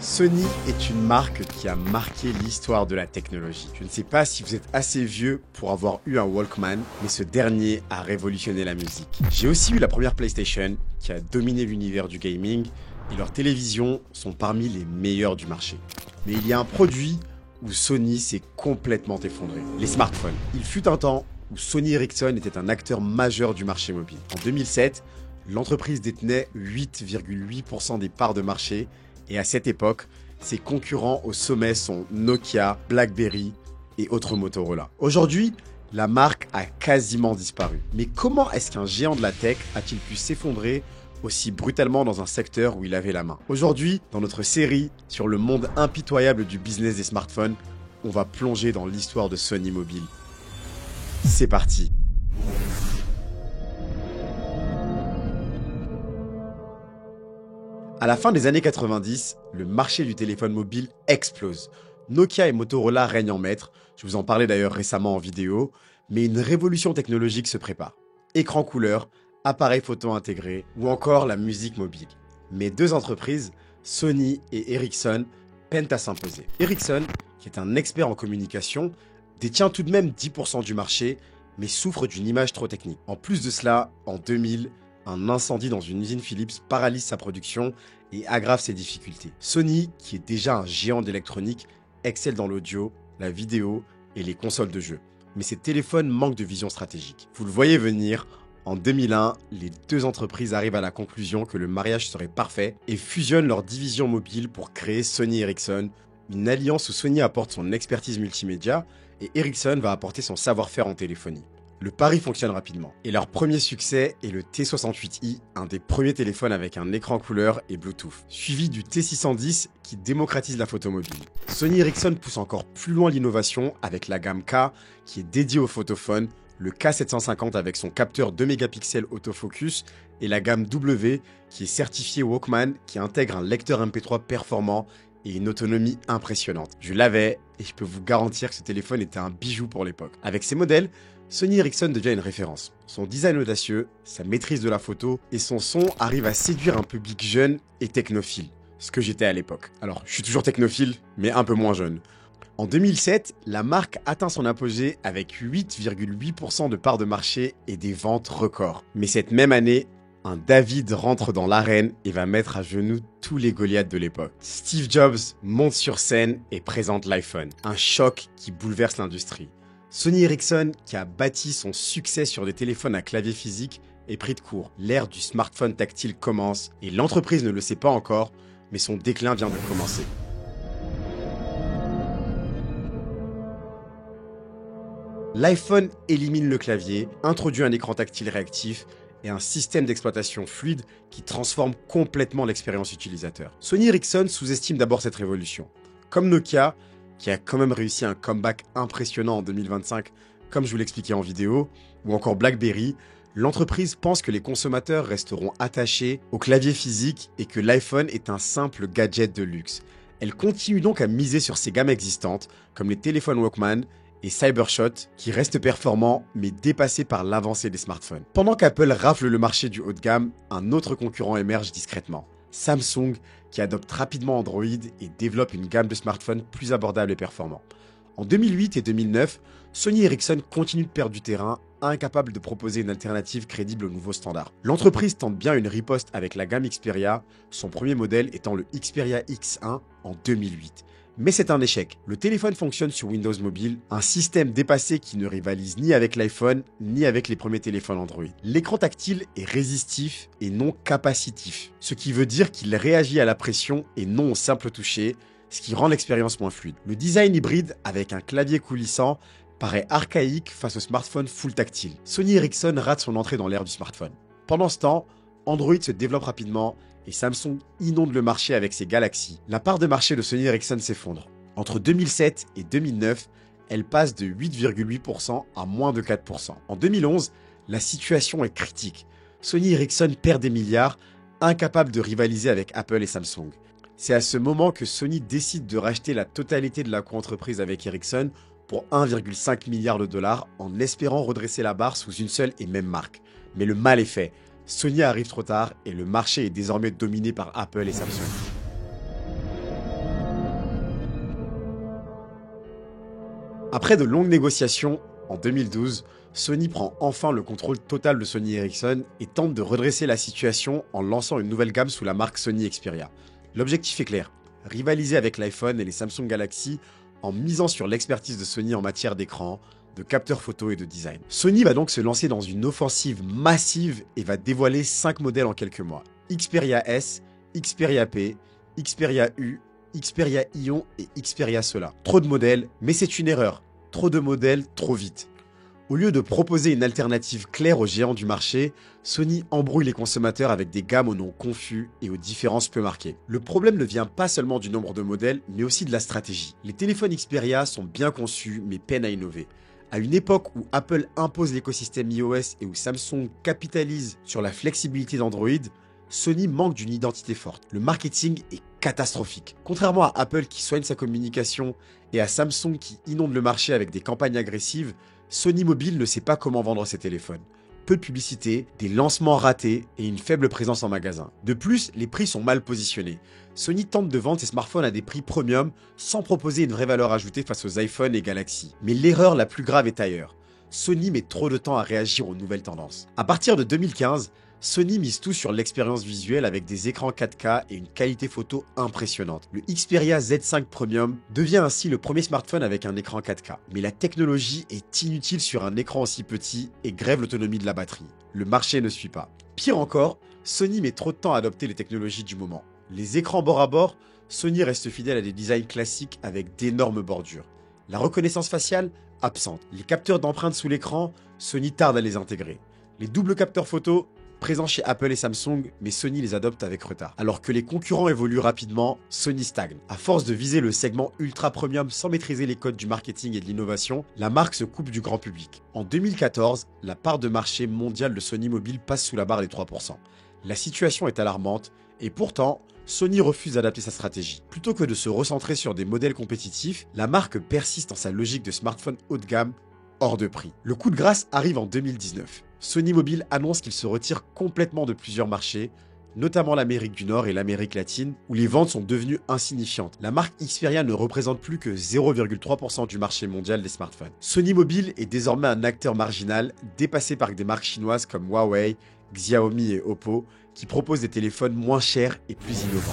Sony est une marque qui a marqué l'histoire de la technologie. Je ne sais pas si vous êtes assez vieux pour avoir eu un Walkman, mais ce dernier a révolutionné la musique. J'ai aussi eu la première PlayStation qui a dominé l'univers du gaming et leurs télévisions sont parmi les meilleures du marché. Mais il y a un produit où Sony s'est complètement effondré, les smartphones. Il fut un temps où Sony Ericsson était un acteur majeur du marché mobile. En 2007, l'entreprise détenait 8,8% des parts de marché. Et à cette époque, ses concurrents au sommet sont Nokia, BlackBerry et autres Motorola. Aujourd'hui, la marque a quasiment disparu. Mais comment est-ce qu'un géant de la tech a-t-il pu s'effondrer aussi brutalement dans un secteur où il avait la main? Aujourd'hui, dans notre série sur le monde impitoyable du business des smartphones, on va plonger dans l'histoire de Sony Mobile. C'est parti! À la fin des années 90, le marché du téléphone mobile explose. Nokia et Motorola règnent en maître, je vous en parlais d'ailleurs récemment en vidéo, mais une révolution technologique se prépare. Écran couleur, appareil photo intégré ou encore la musique mobile. Mais deux entreprises, Sony et Ericsson, peinent à s'imposer. Ericsson, qui est un expert en communication, détient tout de même 10% du marché, mais souffre d'une image trop technique. En plus de cela, en 2000, un incendie dans une usine Philips paralyse sa production et aggrave ses difficultés. Sony, qui est déjà un géant d'électronique, excelle dans l'audio, la vidéo et les consoles de jeux. Mais ses téléphones manquent de vision stratégique. Vous le voyez venir, en 2001, les deux entreprises arrivent à la conclusion que le mariage serait parfait et fusionnent leurs divisions mobiles pour créer Sony Ericsson, une alliance où Sony apporte son expertise multimédia et Ericsson va apporter son savoir-faire en téléphonie. Le pari fonctionne rapidement. Et leur premier succès est le T68i, un des premiers téléphones avec un écran couleur et Bluetooth, suivi du T610 qui démocratise la photo mobile. Sony Ericsson pousse encore plus loin l'innovation avec la gamme K qui est dédiée aux photophones, le K750 avec son capteur 2 mégapixels autofocus et la gamme W qui est certifiée Walkman qui intègre un lecteur MP3 performant et une autonomie impressionnante. Je l'avais et je peux vous garantir que ce téléphone était un bijou pour l'époque. Avec ces modèles, Sony Ericsson devient une référence. Son design audacieux, sa maîtrise de la photo et son son arrivent à séduire un public jeune et technophile, ce que j'étais à l'époque. Alors, je suis toujours technophile, mais un peu moins jeune. En 2007, la marque atteint son apogée avec 8,8% de part de marché et des ventes records. Mais cette même année, un David rentre dans l'arène et va mettre à genoux tous les Goliaths de l'époque. Steve Jobs monte sur scène et présente l'iPhone. Un choc qui bouleverse l'industrie. Sony Ericsson, qui a bâti son succès sur des téléphones à clavier physique, est pris de court. L'ère du smartphone tactile commence et l'entreprise ne le sait pas encore, mais son déclin vient de commencer. L'iPhone élimine le clavier, introduit un écran tactile réactif et un système d'exploitation fluide qui transforme complètement l'expérience utilisateur. Sony Ericsson sous-estime d'abord cette révolution. Comme Nokia, qui a quand même réussi un comeback impressionnant en 2025, comme je vous l'expliquais en vidéo, ou encore BlackBerry, l'entreprise pense que les consommateurs resteront attachés au clavier physique et que l'iPhone est un simple gadget de luxe. Elle continue donc à miser sur ses gammes existantes, comme les téléphones Walkman et Cybershot, qui restent performants mais dépassés par l'avancée des smartphones. Pendant qu'Apple rafle le marché du haut de gamme, un autre concurrent émerge discrètement. Samsung, qui adopte rapidement Android et développe une gamme de smartphones plus abordables et performants. En 2008 et 2009, Sony Ericsson continue de perdre du terrain, incapable de proposer une alternative crédible aux nouveaux standards. L'entreprise tente bien une riposte avec la gamme Xperia, son premier modèle étant le Xperia X1 en 2008. Mais c'est un échec. Le téléphone fonctionne sur Windows Mobile, un système dépassé qui ne rivalise ni avec l'iPhone, ni avec les premiers téléphones Android. L'écran tactile est résistif et non capacitif, ce qui veut dire qu'il réagit à la pression et non au simple toucher, ce qui rend l'expérience moins fluide. Le design hybride avec un clavier coulissant paraît archaïque face au smartphone full tactile. Sony Ericsson rate son entrée dans l'ère du smartphone. Pendant ce temps, Android se développe rapidement et Samsung inonde le marché avec ses Galaxy. La part de marché de Sony Ericsson s'effondre. Entre 2007 et 2009, elle passe de 8,8% à moins de 4%. En 2011, la situation est critique. Sony Ericsson perd des milliards, incapable de rivaliser avec Apple et Samsung. C'est à ce moment que Sony décide de racheter la totalité de la coentreprise avec Ericsson pour 1,5 milliard de dollars en espérant redresser la barre sous une seule et même marque. Mais le mal est fait. Sony arrive trop tard et le marché est désormais dominé par Apple et Samsung. Après de longues négociations, en 2012, Sony prend enfin le contrôle total de Sony Ericsson et tente de redresser la situation en lançant une nouvelle gamme sous la marque Sony Xperia. L'objectif est clair, rivaliser avec l'iPhone et les Samsung Galaxy en misant sur l'expertise de Sony en matière d'écran, de capteurs photo et de design. Sony va donc se lancer dans une offensive massive et va dévoiler 5 modèles en quelques mois. Xperia S, Xperia P, Xperia U, Xperia Ion et Xperia Sola. Trop de modèles, mais c'est une erreur. Trop de modèles, trop vite. Au lieu de proposer une alternative claire aux géants du marché, Sony embrouille les consommateurs avec des gammes aux noms confus et aux différences peu marquées. Le problème ne vient pas seulement du nombre de modèles, mais aussi de la stratégie. Les téléphones Xperia sont bien conçus, mais peinent à innover. À une époque où Apple impose l'écosystème iOS et où Samsung capitalise sur la flexibilité d'Android, Sony manque d'une identité forte. Le marketing est catastrophique. Contrairement à Apple qui soigne sa communication et à Samsung qui inonde le marché avec des campagnes agressives, Sony Mobile ne sait pas comment vendre ses téléphones. Peu de publicité, des lancements ratés et une faible présence en magasin. De plus, les prix sont mal positionnés. Sony tente de vendre ses smartphones à des prix premium sans proposer une vraie valeur ajoutée face aux iPhone et Galaxy. Mais l'erreur la plus grave est ailleurs. Sony met trop de temps à réagir aux nouvelles tendances. À partir de 2015, Sony mise tout sur l'expérience visuelle avec des écrans 4K et une qualité photo impressionnante. Le Xperia Z5 Premium devient ainsi le premier smartphone avec un écran 4K. Mais la technologie est inutile sur un écran aussi petit et grève l'autonomie de la batterie. Le marché ne suit pas. Pire encore, Sony met trop de temps à adopter les technologies du moment. Les écrans bord à bord, Sony reste fidèle à des designs classiques avec d'énormes bordures. La reconnaissance faciale, absente. Les capteurs d'empreintes sous l'écran, Sony tarde à les intégrer. Les doubles capteurs photo, présents chez Apple et Samsung, mais Sony les adopte avec retard. Alors que les concurrents évoluent rapidement, Sony stagne. À force de viser le segment ultra premium sans maîtriser les codes du marketing et de l'innovation, la marque se coupe du grand public. En 2014, la part de marché mondiale de Sony Mobile passe sous la barre des 3%. La situation est alarmante et pourtant, Sony refuse d'adapter sa stratégie. Plutôt que de se recentrer sur des modèles compétitifs, la marque persiste dans sa logique de smartphone haut de gamme, hors de prix. Le coup de grâce arrive en 2019. Sony Mobile annonce qu'il se retire complètement de plusieurs marchés, notamment l'Amérique du Nord et l'Amérique latine, où les ventes sont devenues insignifiantes. La marque Xperia ne représente plus que 0,3% du marché mondial des smartphones. Sony Mobile est désormais un acteur marginal, dépassé par des marques chinoises comme Huawei, Xiaomi et Oppo, qui proposent des téléphones moins chers et plus innovants.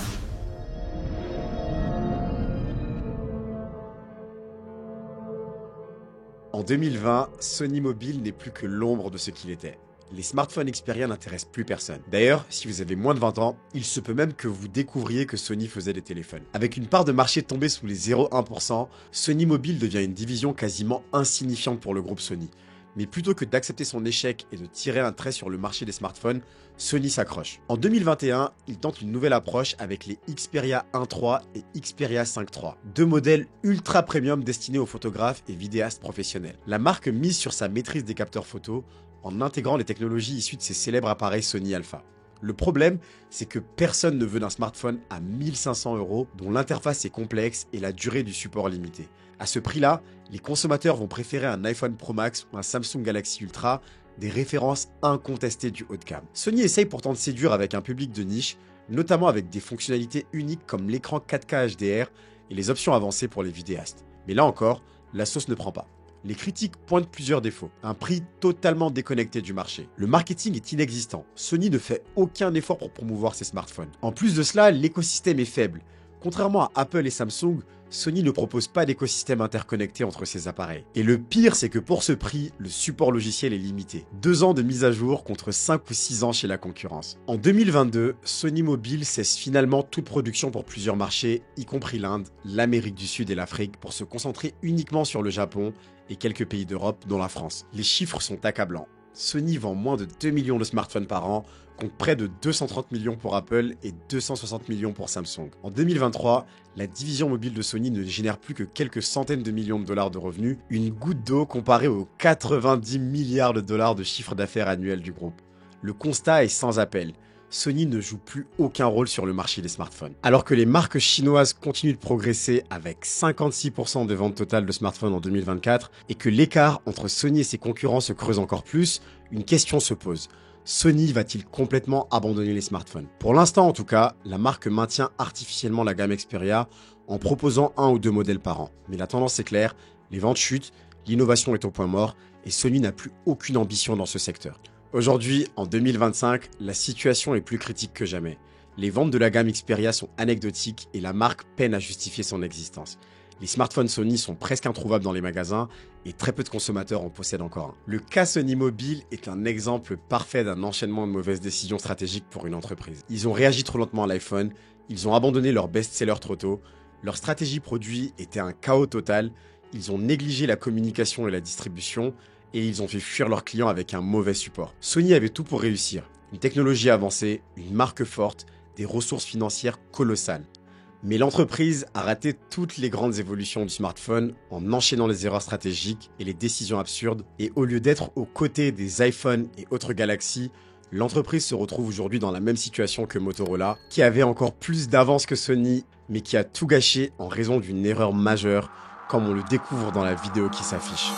En 2020, Sony Mobile n'est plus que l'ombre de ce qu'il était. Les smartphones Xperia n'intéressent plus personne. D'ailleurs, si vous avez moins de 20 ans, il se peut même que vous découvriez que Sony faisait des téléphones. Avec une part de marché tombée sous les 0,1%, Sony Mobile devient une division quasiment insignifiante pour le groupe Sony. Mais plutôt que d'accepter son échec et de tirer un trait sur le marché des smartphones, Sony s'accroche. En 2021, il tente une nouvelle approche avec les Xperia 1.3 et Xperia 5.3, deux modèles ultra premium destinés aux photographes et vidéastes professionnels. La marque mise sur sa maîtrise des capteurs photo en intégrant les technologies issues de ses célèbres appareils Sony Alpha. Le problème, c'est que personne ne veut d'un smartphone à 1500 €, dont l'interface est complexe et la durée du support limitée. À ce prix-là, les consommateurs vont préférer un iPhone Pro Max ou un Samsung Galaxy Ultra, des références incontestées du haut de gamme. Sony essaye pourtant de séduire avec un public de niche, notamment avec des fonctionnalités uniques comme l'écran 4K HDR et les options avancées pour les vidéastes. Mais là encore, la sauce ne prend pas. Les critiques pointent plusieurs défauts. Un prix totalement déconnecté du marché. Le marketing est inexistant. Sony ne fait aucun effort pour promouvoir ses smartphones. En plus de cela, l'écosystème est faible. Contrairement à Apple et Samsung, Sony ne propose pas d'écosystème interconnecté entre ses appareils. Et le pire, c'est que pour ce prix, le support logiciel est limité. 2 ans de mise à jour contre 5 ou 6 ans chez la concurrence. En 2022, Sony Mobile cesse finalement toute production pour plusieurs marchés, y compris l'Inde, l'Amérique du Sud et l'Afrique, pour se concentrer uniquement sur le Japon et quelques pays d'Europe, dont la France. Les chiffres sont accablants. Sony vend moins de 2 millions de smartphones par an, contre près de 230 millions pour Apple et 260 millions pour Samsung. En 2023, la division mobile de Sony ne génère plus que quelques centaines de millions de dollars de revenus, une goutte d'eau comparée aux 90 milliards de dollars de chiffre d'affaires annuel du groupe. Le constat est sans appel. Sony ne joue plus aucun rôle sur le marché des smartphones. Alors que les marques chinoises continuent de progresser avec 56% de ventes totales de smartphones en 2024 et que l'écart entre Sony et ses concurrents se creuse encore plus, une question se pose. Sony va-t-il complètement abandonner les smartphones? Pour l'instant en tout cas, la marque maintient artificiellement la gamme Xperia en proposant 1 ou 2 modèles par an. Mais la tendance est claire, Les ventes chutent, l'innovation est au point mort et Sony n'a plus aucune ambition dans ce secteur. Aujourd'hui, en 2025, la situation est plus critique que jamais. Les ventes de la gamme Xperia sont anecdotiques et la marque peine à justifier son existence. Les smartphones Sony sont presque introuvables dans les magasins et très peu de consommateurs en possèdent encore un. Le cas Sony Mobile est un exemple parfait d'un enchaînement de mauvaises décisions stratégiques pour une entreprise. Ils ont réagi trop lentement à l'iPhone, ils ont abandonné leur best-seller trop tôt, leur stratégie produit était un chaos total, ils ont négligé la communication et la distribution et ils ont fait fuir leurs clients avec un mauvais support. Sony avait tout pour réussir, une technologie avancée, une marque forte, des ressources financières colossales. Mais l'entreprise a raté toutes les grandes évolutions du smartphone en enchaînant les erreurs stratégiques et les décisions absurdes. Et au lieu d'être aux côtés des iPhones et autres Galaxy, l'entreprise se retrouve aujourd'hui dans la même situation que Motorola, qui avait encore plus d'avance que Sony, mais qui a tout gâché en raison d'une erreur majeure, comme on le découvre dans la vidéo qui s'affiche.